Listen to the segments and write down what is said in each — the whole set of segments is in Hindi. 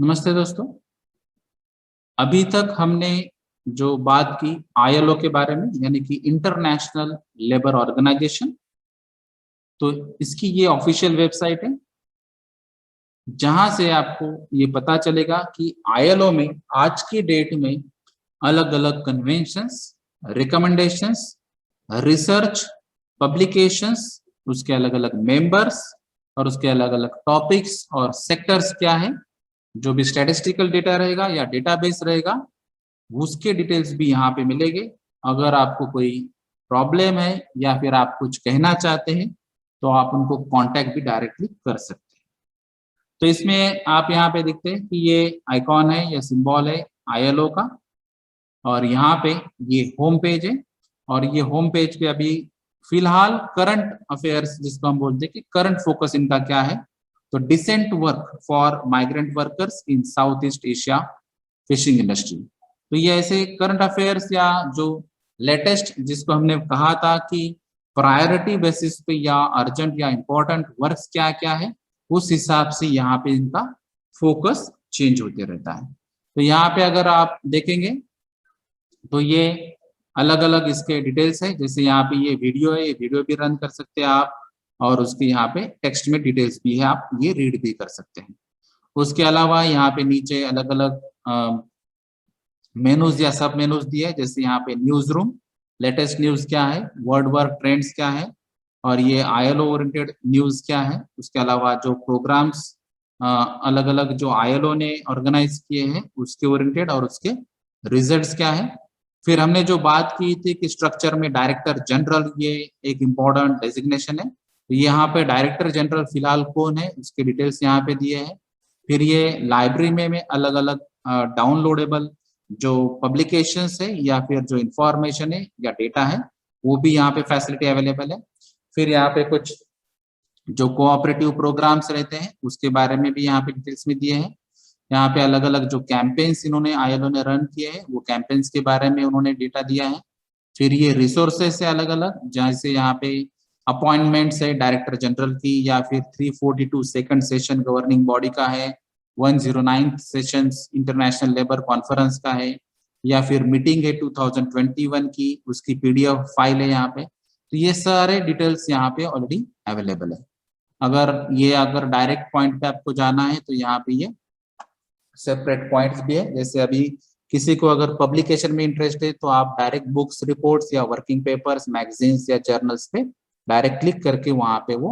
नमस्ते दोस्तों। अभी तक हमने जो बात की आईएलओ के बारे में, यानी कि इंटरनेशनल लेबर ऑर्गेनाइजेशन। तो इसकी ये ऑफिशियल वेबसाइट है, जहां से आपको ये पता चलेगा कि आईएलओ में आज की डेट में अलग अलग कन्वेंशंस, रिकमेंडेशंस, रिसर्च, पब्लिकेशंस, उसके अलग अलग मेंबर्स और उसके अलग अलग टॉपिक्स और सेक्टर्स क्या है। जो भी स्टैटिस्टिकल डेटा रहेगा या डेटाबेस रहेगा, उसके डिटेल्स भी यहाँ पे मिलेंगे। अगर आपको कोई प्रॉब्लम है या फिर आप कुछ कहना चाहते हैं तो आप उनको कांटेक्ट भी डायरेक्टली कर सकते हैं। तो इसमें आप यहाँ पे देखते हैं कि ये आइकॉन है या सिंबल है आईएलओ का, और यहाँ पे ये होम पेज है। और ये होम पेज पे अभी फिलहाल करंट अफेयर्स, जिसको हम बोलते हैं कि करंट फोकस इनका क्या है, तो decent work for migrant workers in South East Asia fishing industry. तो ये ऐसे करंट अफेयर्स या जो लेटेस्ट, जिसको हमने कहा था कि प्रायोरिटी बेसिस पे या अर्जेंट या इंपॉर्टेंट वर्क्स क्या क्या है, उस हिसाब से यहाँ पे इनका फोकस चेंज होते रहता है। तो यहाँ पे अगर आप देखेंगे तो ये अलग अलग इसके डिटेल्स है। जैसे यहाँ पे ये वीडियो है, ये वीडियो भी रन कर सकते हैं आप, और उसके यहाँ पे टेक्स्ट में डिटेल्स भी है, आप ये रीड भी कर सकते हैं। उसके अलावा यहाँ पे नीचे अलग अलग मेनूज या सब मेनूज दिए है। जैसे यहाँ पे न्यूज रूम, लेटेस्ट न्यूज क्या है, वर्ल्ड वर्क ट्रेंड्स क्या है, और ये आईएलओ ओरिएंटेड न्यूज क्या है। उसके अलावा जो प्रोग्राम्स अलग अलग जो आईएलओ ने ऑर्गेनाइज किए हैं उसके ओरिएंटेड और उसके रिजल्ट्स क्या है। फिर हमने जो बात की थी कि स्ट्रक्चर में डायरेक्टर जनरल ये एक इम्पोर्टेंट डेजिग्नेशन है, तो यहाँ पे डायरेक्टर जनरल फिलहाल कौन है उसके डिटेल्स यहाँ पे दिए हैं। फिर ये लाइब्रेरी में अलग अलग डाउनलोडेबल जो पब्लिकेशंस है या फिर जो इंफॉर्मेशन है या डेटा है, वो भी यहाँ पे फैसिलिटी अवेलेबल है। फिर यहाँ पे कुछ जो कोऑपरेटिव प्रोग्राम्स रहते हैं उसके बारे में भी यहाँ पे डिटेल्स में दिए हैं। यहाँ पे अलग अलग जो कैंपेन्स इन्होंने आईएलओ ने रन किए हैं वो कैंपेन्स के बारे में उन्होंने डेटा दिया है। फिर ये रिसोर्सेस है अलग अलग, जैसे यहाँ पे अपॉइंटमेंट्स है डायरेक्टर जनरल की, या फिर 342 सेकंड सेशन गवर्निंग बॉडी का है, 109 सेशंस इंटरनेशनल लेबर कॉन्फ्रेंस का है, या फिर मीटिंग है 2021 की, उसकी पीडीएफ फाइल है यहाँ पे। तो ये सारे डिटेल्स यहाँ पे ऑलरेडी अवेलेबल है। अगर डायरेक्ट पॉइंट पे आपको जाना है तो यहाँ पे ये सेपरेट पॉइंट्स भी है। जैसे अभी किसी को अगर पब्लिकेशन में इंटरेस्ट है तो आप डायरेक्ट बुक्स, रिपोर्ट्स या वर्किंग पेपर्स, मैगजीन्स या जर्नल्स पे डायरेक्ट क्लिक करके वहां पे वो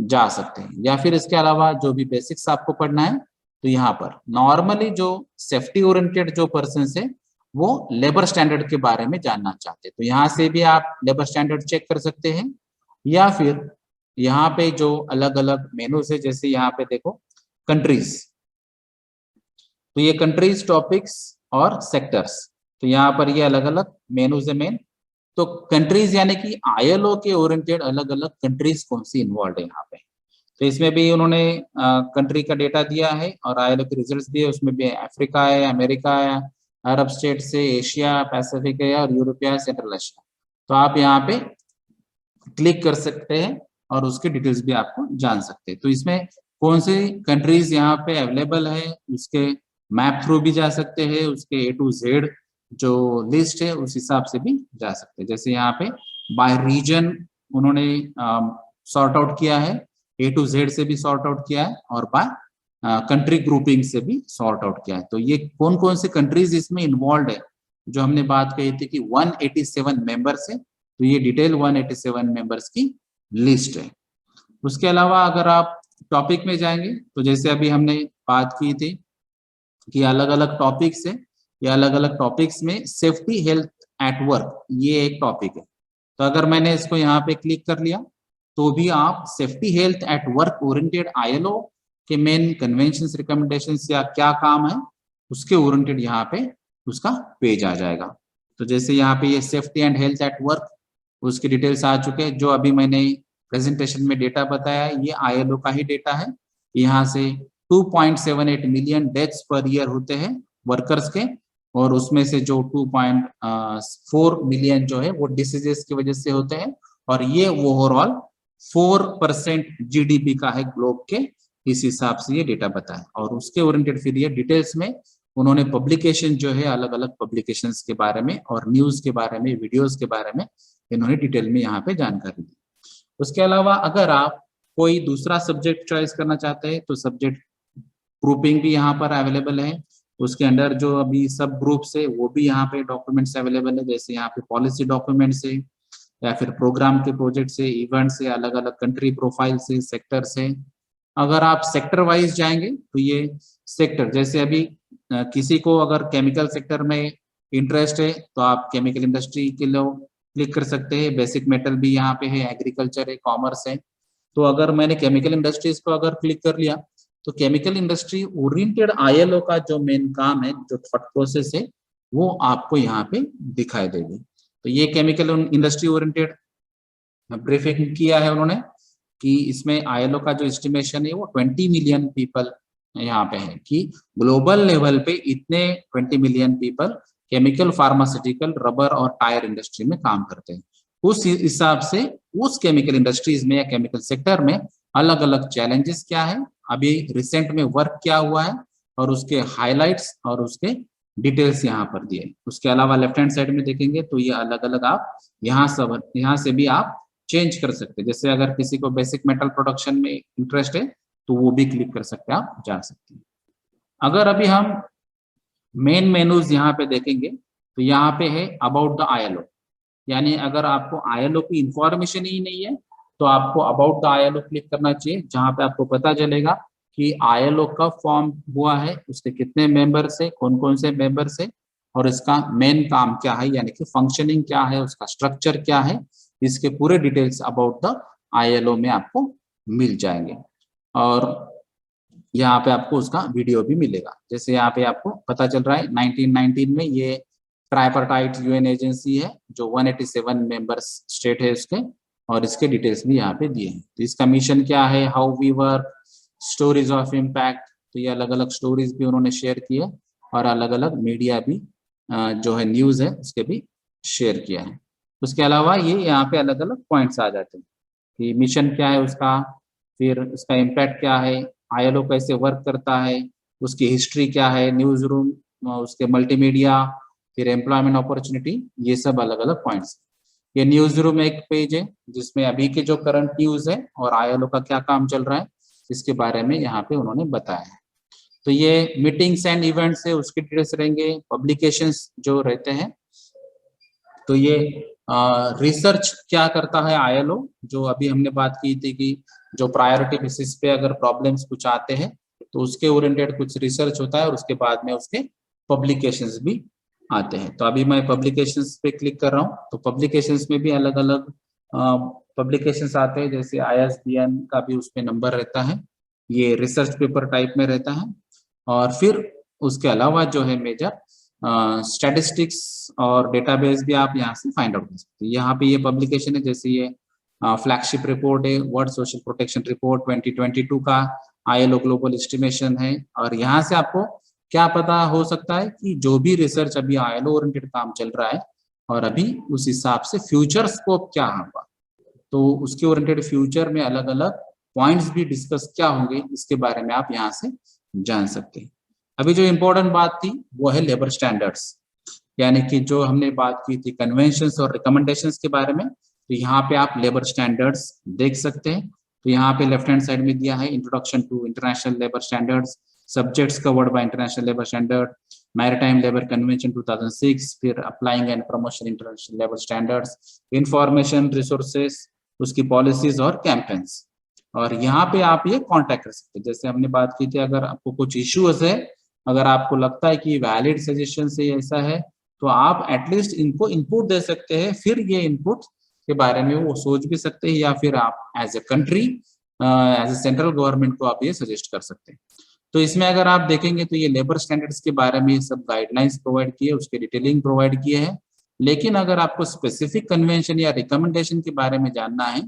जा सकते हैं। या फिर इसके अलावा जो भी बेसिक्स आपको पढ़ना है तो यहाँ पर नॉर्मली जो सेफ्टी ओरिएंटेड जो पर्सन है वो लेबर स्टैंडर्ड के बारे में जानना चाहते हैं, तो यहाँ से भी आप लेबर स्टैंडर्ड चेक कर सकते हैं। या फिर यहाँ पे जो अलग अलग मेनूज है, जैसे यहाँ पे देखो कंट्रीज, तो ये कंट्रीज, टॉपिक्स और सेक्टर्स, तो यहाँ पर ये अलग अलग मेनूज है मेन। तो कंट्रीज यानी कि आईएलओ के ओरिएंटेड अलग अलग कंट्रीज कौन सी इन्वॉल्व है यहाँ पे, तो इसमें भी उन्होंने कंट्री का डेटा दिया है और आईएलओ के रिजल्ट्स दिए। उसमें भी अफ्रीका है, अमेरिका है, अरब स्टेट से, एशिया पैसिफिक है और यूरोपिया, सेंट्रल एशिया। तो आप यहाँ पे क्लिक कर सकते हैं और उसके डिटेल्स भी आपको जान सकते हैं। तो इसमें कौन से कंट्रीज यहाँ पे अवेलेबल है उसके मैप थ्रू भी जा सकते हैं, उसके A to Z जो लिस्ट है उस हिसाब से भी जा सकते हैं। जैसे यहाँ पे बाय रीजन उन्होंने सॉर्ट आउट किया है, A to Z से भी सॉर्ट आउट किया है और बाय कंट्री ग्रुपिंग से भी सॉर्ट आउट किया है। तो ये कौन कौन से कंट्रीज इसमें इन्वॉल्व है, जो हमने बात कही थी कि 187 मेंबर्स है, तो ये डिटेल 187 मेंबर्स की लिस्ट है। उसके अलावा अगर आप टॉपिक में जाएंगे तो जैसे अभी हमने बात की थी कि अलग अलग टॉपिक्स है, या अलग अलग टॉपिक्स में सेफ्टी हेल्थ एट वर्क ये एक टॉपिक है। तो अगर मैंने इसको यहाँ पे क्लिक कर लिया तो भी आप safety health at work oriented ILO के मेन कन्वेंशंस, रिकमेंडेशंस या क्या काम है उसके ओरिएंटेड यहाँ पे उसका पेज आ जाएगा। तो जैसे यहाँ पे ये safety and health at work, उसके डिटेल्स आ चुके हैं। जो अभी मैंने प्रेजेंटेशन में डेटा बताया है ये आईएलओ का ही डेटा है। यहाँ से 2.78 मिलियन डेथ्स पर ईयर होते हैं वर्कर्स के, और उसमें से जो 2.4 मिलियन जो है वो डिसीजेस की वजह से होते हैं, और ये ओवरऑल 4% जीडीपी का है ग्लोब के इस हिसाब से ये डेटा बताए, और उसके ओरिएंटेड फिर ये डिटेल्स में उन्होंने पब्लिकेशन जो है अलग अलग पब्लिकेशंस के बारे में और न्यूज के बारे में, वीडियोस के बारे में इन्होंने डिटेल में यहाँ पे जानकारी दी। उसके अलावा अगर आप कोई दूसरा सब्जेक्ट चॉइस करना चाहते हैं तो सब्जेक्ट ग्रुपिंग भी यहाँ पर अवेलेबल है। उसके अंडर जो अभी सब ग्रुप्स है वो भी यहाँ पे डॉक्यूमेंट्स अवेलेबल है, जैसे यहाँ पे पॉलिसी डॉक्यूमेंट्स है या फिर प्रोग्राम के प्रोजेक्ट से, इवेंट से, अलग अलग कंट्री प्रोफाइल से, सेक्टर से। अगर आप सेक्टर वाइज जाएंगे तो ये सेक्टर, जैसे अभी किसी को अगर केमिकल सेक्टर में इंटरेस्ट है तो आप केमिकल इंडस्ट्री के लिए क्लिक कर सकते हैं। बेसिक मेटल भी यहाँ पे है, एग्रीकल्चर है, कॉमर्स है। तो अगर मैंने केमिकल इंडस्ट्रीज को अगर क्लिक कर लिया तो केमिकल इंडस्ट्री ओरिएंटेड आईएलओ का जो मेन काम है, जो थॉट प्रोसेस है, वो आपको यहाँ पे दिखाई देगी। तो ये केमिकल इंडस्ट्री ओरिएंटेड ब्रीफिंग किया है उन्होंने कि इसमें आईएलओ का जो एस्टिमेशन है वो 20 मिलियन पीपल यहाँ पे है, कि ग्लोबल लेवल पे इतने 20 million people chemical, pharmaceutical, rubber और टायर इंडस्ट्री में काम करते हैं। उस हिसाब से उस केमिकल इंडस्ट्रीज में या केमिकल सेक्टर में अलग अलग चैलेंजेस क्या है, अभी रिसेंट में वर्क क्या हुआ है, और उसके हाइलाइट्स और उसके डिटेल्स यहाँ पर दिए। उसके अलावा लेफ्ट हैंड साइड में देखेंगे तो ये अलग अलग आप यहाँ से भी आप चेंज कर सकते हैं। जैसे अगर किसी को बेसिक मेटल प्रोडक्शन में इंटरेस्ट है तो वो भी क्लिक कर सकते हैं, आप जा सकते हैं। अगर अभी हम मेन मेनूज यहाँ पे देखेंगे तो यहाँ पे है अबाउट द आईएलओ, यानी अगर आपको आईएलओ की इंफॉर्मेशन ही नहीं है तो आपको अबाउट द आईएलओ क्लिक करना चाहिए, जहाँ पे आपको पता चलेगा कि आईएलओ कब फॉर्म हुआ है, उसके कितने मेंबर्स है, कौन कौन से मेंबर्स है, और इसका मेन काम क्या है, यानी कि फंक्शनिंग क्या है, उसका स्ट्रक्चर क्या है, इसके पूरे डिटेल्स अबाउट द आईएलओ में आपको मिल जाएंगे। और यहाँ पे आपको उसका वीडियो भी मिलेगा। जैसे यहाँ पे आपको पता चल रहा है 1919 में ये ट्राइपार्टाइट यूएन एजेंसी है जो 187 मेंबर्स स्टेट है उसके, और इसके डिटेल्स भी यहाँ पे दिए हैं। तो इसका मिशन क्या है, how we work, stories of impact, तो ये अलग अलग स्टोरीज भी उन्होंने शेयर किया, और अलग अलग मीडिया भी जो है न्यूज है उसके भी शेयर किया है। उसके अलावा ये यहाँ पे अलग अलग पॉइंट्स आ जाते हैं कि मिशन क्या है उसका, फिर उसका इम्पैक्ट क्या है, आईएलओ कैसे वर्क करता है, उसकी हिस्ट्री क्या है, न्यूज रूम, उसके मल्टीमीडिया, फिर एम्प्लॉयमेंट अपॉर्चुनिटी, ये सब अलग अलग पॉइंट्स। ये न्यूज रूम एक पेज है जिसमें अभी के जो करंट न्यूज है और आईएलओ का क्या काम चल रहा है इसके बारे में यहाँ पे उन्होंने बताया है। तो ये मीटिंग्स एंड इवेंट्स है उसके डिटेल्स रहेंगे, पब्लिकेशंस जो रहते हैं, तो ये रिसर्च क्या करता है आईएलओ, जो अभी हमने बात की थी कि जो प्रायोरिटी बेसिस पे अगर प्रॉब्लम्स कुछ आते हैं तो उसके ओरिएंटेड कुछ रिसर्च होता है और उसके बाद में उसके पब्लिकेशंस भी आते हैं। तो अभी मैं पब्लिकेशंस पे क्लिक कर रहा हूँ, तो पब्लिकेशंस में भी अलग अलग पब्लिकेशंस आते हैं, जैसे ISBN का भी उसमें नंबर रहता है, ये रिसर्च पेपर टाइप में रहता है। और फिर उसके अलावा जो है मेजर स्टैटिस्टिक्स और डेटाबेस भी आप यहाँ से फाइंड आउट कर सकते हैं। यहाँ पे ये पब्लिकेशन है, जैसे ये फ्लैगशिप रिपोर्ट है, वर्ल्ड सोशल प्रोटेक्शन रिपोर्ट 2022 का आईएलओ ग्लोबल एस्टिमेशन है। और यहाँ से आपको क्या पता हो सकता है कि जो भी रिसर्च अभी आईएलओ ओरिएंटेड काम चल रहा है और अभी उस हिसाब से फ्यूचर स्कोप क्या होगा, तो उसके ओरिएंटेड फ्यूचर में अलग अलग पॉइंट्स भी डिस्कस क्या होंगे इसके बारे में आप यहाँ से जान सकते हैं। अभी जो इम्पोर्टेंट बात थी वो है लेबर स्टैंडर्ड्स, यानी कि जो हमने बात की थी कन्वेंशंस और रिकमेंडेशंस के बारे में, तो यहाँ पे आप लेबर स्टैंडर्ड्स देख सकते हैं। तो यहाँ पे लेफ्ट हैंड साइड में दिया है introduction to international labour standards, subjects covered by international labour standard, maritime labour convention 2006, फिर applying and promotion international labour standards, information resources, उसकी पॉलिसीज और कैंपेन्स। और यहाँ पे आप ये कांटेक्ट कर सकते हैं। जैसे हमने बात की थी, अगर आपको कुछ इश्यूज है, अगर आपको लगता है कि वैलिड सजेशन से ऐसा है, तो आप एटलीस्ट इनको इनपुट दे सकते हैं, फिर ये इनपुट के बारे में वो सोच भी सकते हैं, या फिर आप as a country, as a central government को आप ये सजेस्ट कर सकते हैं। तो इसमें अगर आप देखेंगे तो ये लेबर स्टैंडर्ड्स के बारे में सब गाइडलाइंस प्रोवाइड किए, उसके डिटेलिंग प्रोवाइड किए हैं। लेकिन अगर आपको स्पेसिफिक कन्वेंशन या रिकमेंडेशन के बारे में जानना है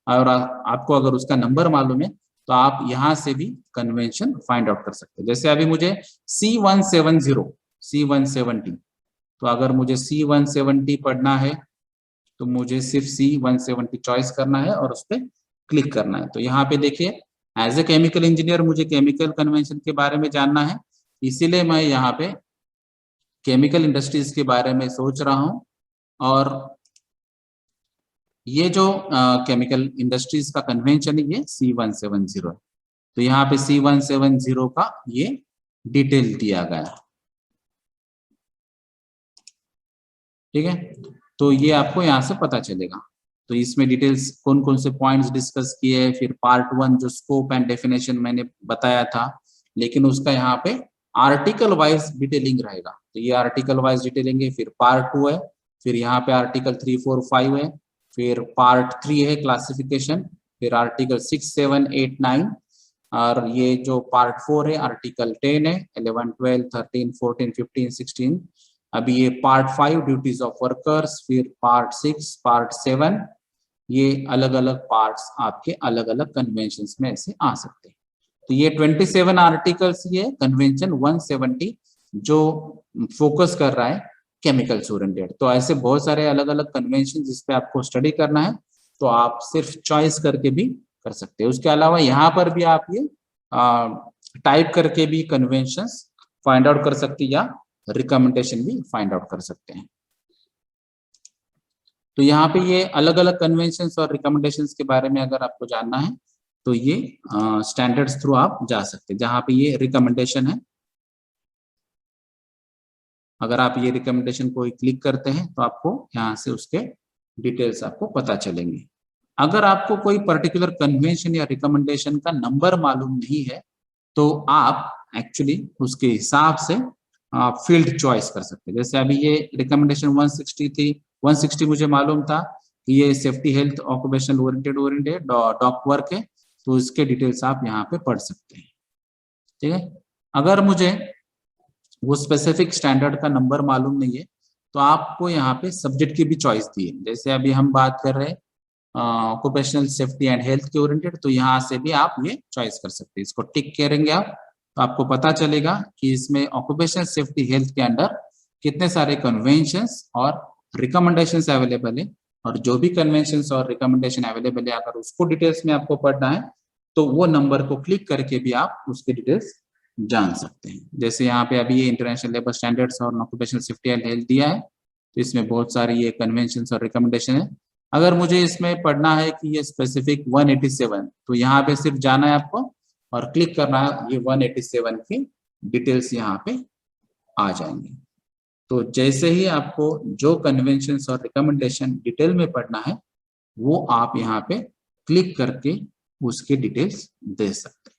और आपको अगर उसका नंबर मालूम है, तो आप यहाँ से भी कन्वेंशन फाइंड आउट कर सकते हैं। जैसे अभी मुझे C170 तो अगर मुझे C170 पढ़ना है तो मुझे सिर्फ C170 चॉइस करना है और उस पर क्लिक करना है। तो यहाँ पे देखिए एज ए केमिकल इंजीनियर मुझे केमिकल कन्वेंशन के बारे में जानना है, इसीलिए मैं यहाँ पे केमिकल इंडस्ट्रीज के बारे में सोच रहा हूँ। और ये जो केमिकल इंडस्ट्रीज का कन्वेंशन है ये C170 है। तो यहाँ पे C170 का ये डिटेल दिया गया, ठीक है। तो ये आपको यहाँ से पता चलेगा। तो इसमें डिटेल्स कौन कौन से पॉइंट्स डिस्कस किए हैं, फिर पार्ट 1 जो स्कोप एंड डेफिनेशन मैंने बताया था, लेकिन उसका यहाँ पे आर्टिकल वाइज डिटेलिंग रहेगा। तो ये आर्टिकल वाइज डिटेलिंग है। फिर पार्ट 2 है, फिर यहाँ पे आर्टिकल 3, 4, 5 है, फिर पार्ट 3 है क्लासिफिकेशन, फिर आर्टिकल 6, 7, 8, 9, और ये जो पार्ट 4 है आर्टिकल 10 है, 11, 12, 13, 14, 15, 16। अभी ये पार्ट 5 ड्यूटीज ऑफ वर्कर्स, फिर पार्ट 6, पार्ट 7, ये अलग अलग पार्ट्स आपके अलग अलग कन्वेंशंस में ऐसे आ सकते हैं। तो ये 27 आर्टिकल्स, ये कन्वेंशन 170 जो फोकस कर रहा है केमिकल्स ओरिएंटेड। तो ऐसे बहुत सारे अलग अलग कन्वेंशन जिसपे आपको स्टडी करना है, तो आप सिर्फ चॉइस करके भी कर सकते हैं। उसके अलावा यहाँ पर भी आप ये टाइप करके भी कन्वेंशंस फाइंड आउट कर सकते हैं या रिकमेंडेशन भी फाइंड आउट कर सकते हैं। तो यहाँ पे ये अलग अलग कन्वेंशंस और रिकमेंडेशंस के बारे में अगर आपको जानना है तो ये स्टैंडर्ड्स थ्रू आप जा सकते हैं। जहाँ पे ये रिकमेंडेशन है, अगर आप ये रिकमेंडेशन को क्लिक करते हैं तो आपको यहाँ से उसके डिटेल्स आपको पता चलेंगे। अगर आपको कोई पर्टिकुलर कन्वेंशन या रिकमेंडेशन का नंबर मालूम नहीं है तो आप एक्चुअली उसके हिसाब से फील्ड चॉइस कर सकते हैं। जैसे अभी ये रिकमेंडेशन 160 थी, 160 मुझे मालूम था कि ये safety health occupational oriented doc work है, तो इसके डिटेल्स आप यहाँ पे पढ़ सकते हैं, ठीक है। अगर मुझे वो स्पेसिफिक स्टैंडर्ड का नंबर मालूम नहीं है तो आपको यहाँ पे सब्जेक्ट की भी चॉइस दी है। जैसे अभी हम बात कर रहे हैं ऑक्यूपेशनल सेफ्टी एंड हेल्थ के ओरिएंटेड, तो यहाँ से भी आप ये चॉइस कर सकते हैं। इसको टिक करेंगे आप तो आपको पता चलेगा कि इसमें ऑक्यूपेशनल सेफ्टी हेल्थ के अंडर कितने सारे कन्वेंशंस और रिकमेंडेशंस अवेलेबल है, और जो भी कन्वेंशंस और रिकमेंडेशन अवेलेबल है अगर उसको डिटेल्स में आपको पढ़ना है तो वो नंबर को क्लिक करके भी आप उसके डिटेल्स जान सकते हैं। जैसे यहाँ पे अभी ये इंटरनेशनल लेबर स्टैंडर्ड्स और ऑक्यूपेशनल सेफ्टी एंड हेल्थ दिया है, तो इसमें बहुत सारी ये कन्वेंशंस और रिकमेंडेशन है। अगर मुझे इसमें पढ़ना है कि ये स्पेसिफिक 187, तो यहाँ पे सिर्फ जाना है आपको और क्लिक करना है, ये 187 की डिटेल्स यहाँ पे आ जाएंगे। तो जैसे ही आपको जो कन्वेंशंस और रिकमेंडेशन डिटेल में पढ़ना है वो आप यहाँ पे क्लिक करके उसके डिटेल्स दे सकते हैं।